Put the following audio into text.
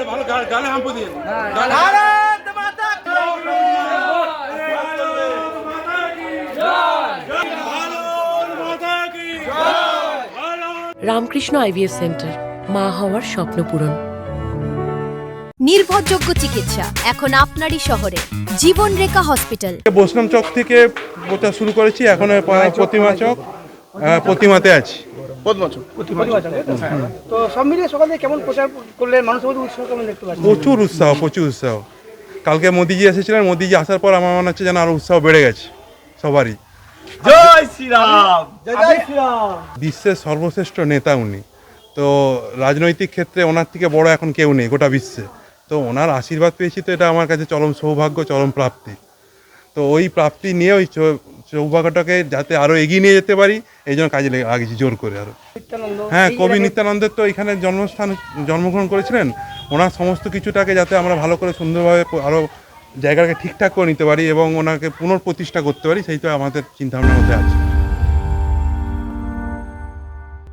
ভালো গানে হাম্পু দিয়ে রামকৃষ্ণ আইভিএফ সেন্টার, মা হওয়ার স্বপ্ন পূরণ। নির্ভরযোগ্য চিকিৎসা এখন আপনারই শহরে, জীবনরেখা হসপিটাল। বৈষ্ণব চক থেকে প্রচার শুরু করেছি, এখন প্রতিমা চক, প্রতিমাতে আছি। তো সব মিলিয়ে সকাল থেকে কেমন প্রচার করলে মানুষের মধ্যে উৎসাহ কেমন দেখতে পাচ্ছেন? প্রচুর উৎসাহ। কালকে মোদিজি এসেছিলেন, মোদিজি আসার পর আমার মনে হচ্ছে যেন আরো উৎসাহ বেড়ে গেছে সবারই। জয় শ্রীরাম, জয় শ্রীরাম। বিশ্বের সর্বশ্রেষ্ঠ নেতা উনি, তো রাজনৈতিক ক্ষেত্রে ওনার থেকে বড় এখন কেউ নেই গোটা বিশ্বে। তো ওনার আশীর্বাদ পেয়েছি, তো এটা আমার কাছে চরম সৌভাগ্য, চরম প্রাপ্তি। তো ওই প্রাপ্তি নিয়ে ওই সৌভাগ্যটাকে যাতে আরও এগিয়ে নিয়ে যেতে পারি, এই জন্য কাজে লাগিয়েছি জোর করে আরও। হ্যাঁ, কবি নিত্যানন্দের তো এখানে জন্মগ্রহণ করেছিলেন। ওনার সমস্ত কিছুটাকে যাতে আমরা ভালো করে সুন্দরভাবে আরও জায়গাটাকে ঠিকঠাক করে নিতে পারি এবং ওনাকে পুনঃপ্রতিষ্ঠা করতে পারি, সেই তো আমাদের চিন্তাভাবনার মধ্যে আছে।